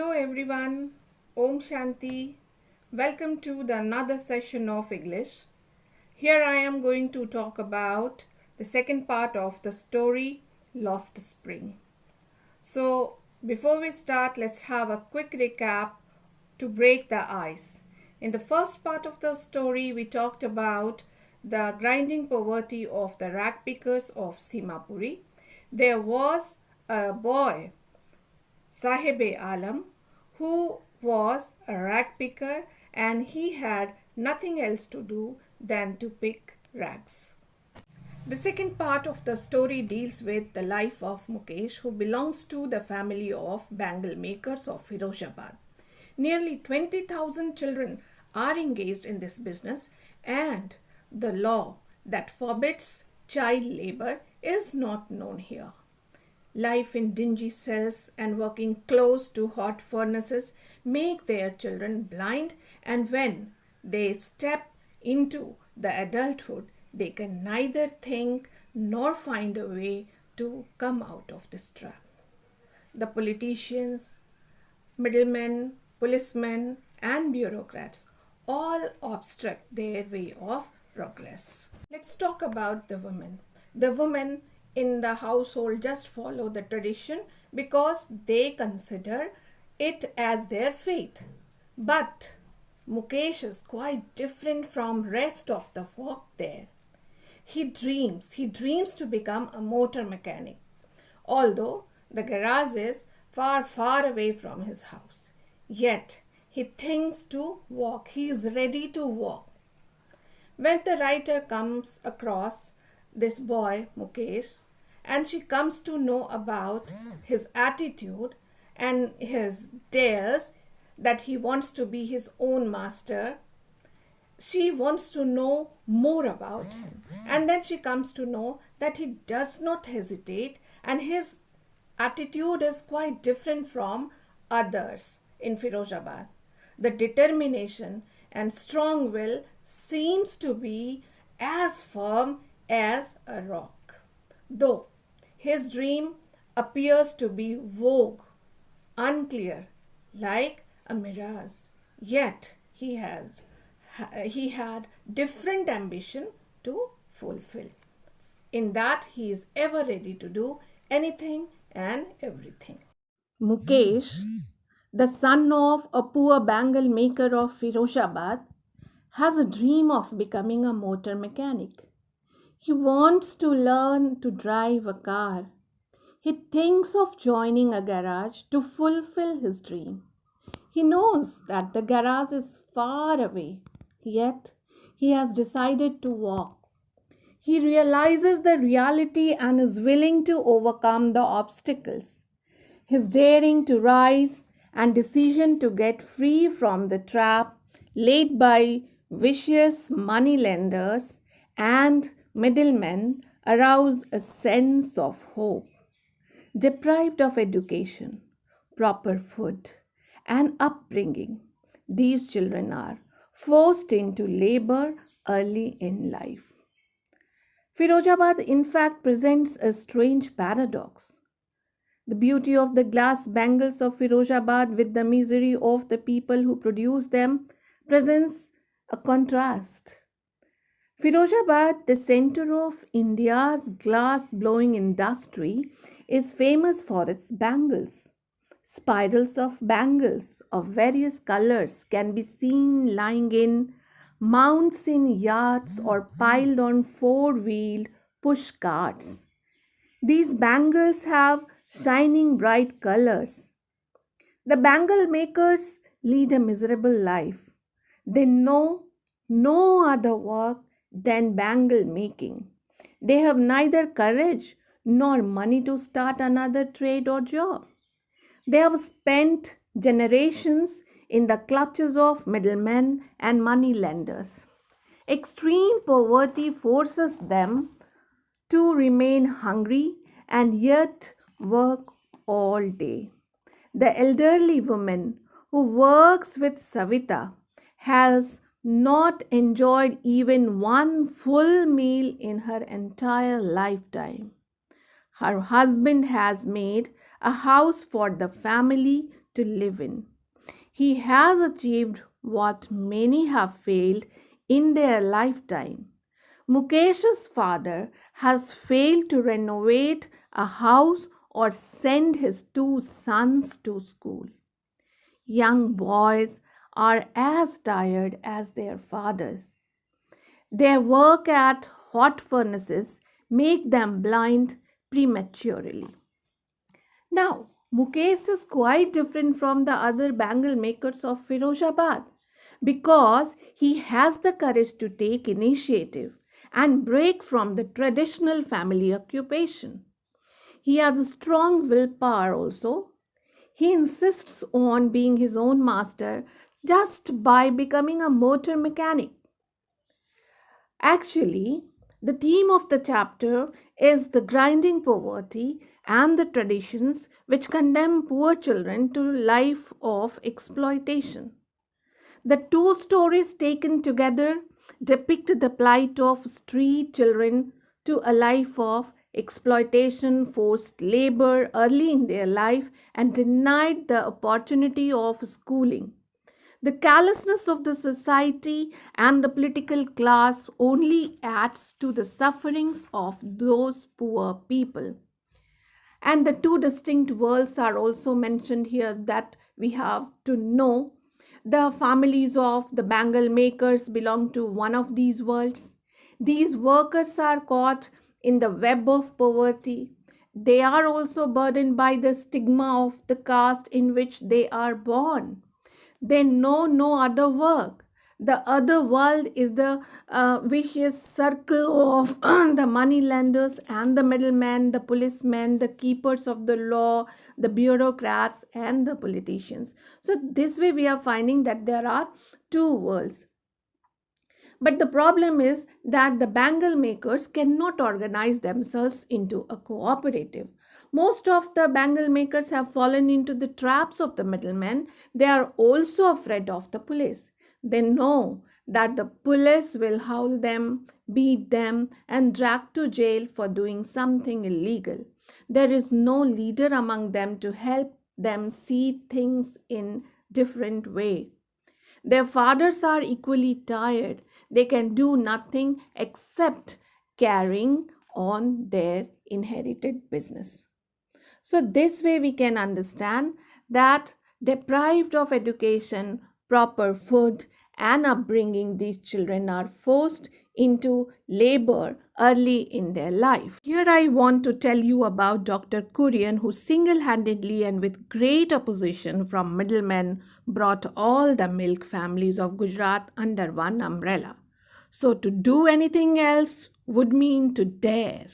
Hello everyone, Om Shanti. Welcome to the another session of English. Here I am going to talk about the second part of the story Lost Spring. So before we start, let's have a quick recap to break the ice. In the first part of the story, we talked about the grinding poverty of the rag pickers of Simapuri. There was a boy, Sahib-e-Alam, who was a rag picker, and he had nothing else to do than to pick rags. The second part of the story deals with the life of Mukesh, who belongs to the family of bangle makers of Firozabad. Nearly 20,000 children are engaged in this business, and the law that forbids child labor is not known here. Life in dingy cells and working close to hot furnaces make their children blind, and when they step into the adulthood, they can neither think nor find a way to come out of this trap. The politicians, middlemen, policemen, and bureaucrats all obstruct their way of progress. Let's talk about the women. The women in the household just follow the tradition because they consider it as their fate. But Mukesh is quite different from rest of the folk there. He dreams to become a motor mechanic, although the garage is far, far away from his house. Yet he thinks to walk. He is ready to walk. When the writer comes across this boy, Mukesh, and she comes to know about his attitude and his dares that he wants to be his own master, she wants to know more about him. And then she comes to know that he does not hesitate and his attitude is quite different from others in Firozabad. The determination and strong will seems to be as firm as a rock. Though his dream appears to be vague, unclear, like a mirage, yet he had different ambition to fulfill. In that he is ever ready to do anything and everything. Mukesh, the son of a poor bangle maker of Firozabad, has a dream of becoming a motor mechanic. He wants to learn to drive a car. He thinks of joining a garage to fulfill his dream. He knows that the garage is far away, yet he has decided to walk. He realizes the reality and is willing to overcome the obstacles. His daring to rise and decision to get free from the trap laid by vicious moneylenders and middlemen arouse a sense of hope. Deprived of education, proper food, and upbringing, these children are forced into labor early in life. Firozabad, in fact, presents a strange paradox. The beauty of the glass bangles of Firozabad with the misery of the people who produce them presents a contrast. Firozabad, the center of India's glass blowing industry, is famous for its bangles. Spirals of bangles of various colors can be seen lying in mounds in yards or piled on four-wheeled push carts. These bangles have shining bright colors. The bangle makers lead a miserable life. They know no other work than bangle making. They have neither courage nor money to start another trade or job. They have spent generations in the clutches of middlemen and money lenders. Extreme poverty forces them to remain hungry and yet work all day. The elderly woman who works with Savita has not enjoyed even one full meal in her entire lifetime. Her husband has made a house for the family to live in. He has achieved what many have failed in their lifetime. Mukesh's father has failed to renovate a house or send his two sons to school. Young boys are as tired as their fathers. Their work at hot furnaces make them blind prematurely. Now, Mukesh is quite different from the other bangle makers of Firozabad because he has the courage to take initiative and break from the traditional family occupation. He has a strong willpower also. He insists on being his own master just by becoming a motor mechanic. Actually, the theme of the chapter is the grinding poverty and the traditions which condemn poor children to life of exploitation. The two stories taken together depict the plight of street children to a life of exploitation, forced labor early in their life, and denied the opportunity of schooling. The callousness of the society and the political class only adds to the sufferings of those poor people. And the two distinct worlds are also mentioned here that we have to know. The families of the bangle makers belong to one of these worlds. These workers are caught in the web of poverty. They are also burdened by the stigma of the caste in which they are born. They know no other work. The other world is the vicious circle of the money lenders and the middlemen, the policemen, the keepers of the law, the bureaucrats, and the politicians. So, this way, we are finding that there are two worlds. But the problem is that the bangle makers cannot organize themselves into a cooperative. Most of the bangle makers have fallen into the traps of the middlemen. They are also afraid of the police. They know that the police will howl them, beat them, and drag to jail for doing something illegal. There is no leader among them to help them see things in different way. Their fathers are equally tired. They can do nothing except carrying on their inherited business. So, this way we can understand that deprived of education, proper food, and upbringing, these children are forced into labor early in their life. Here I want to tell you about Dr. Kurian, who single-handedly and with great opposition from middlemen brought all the milk families of Gujarat under one umbrella. So to do anything else would mean to dare.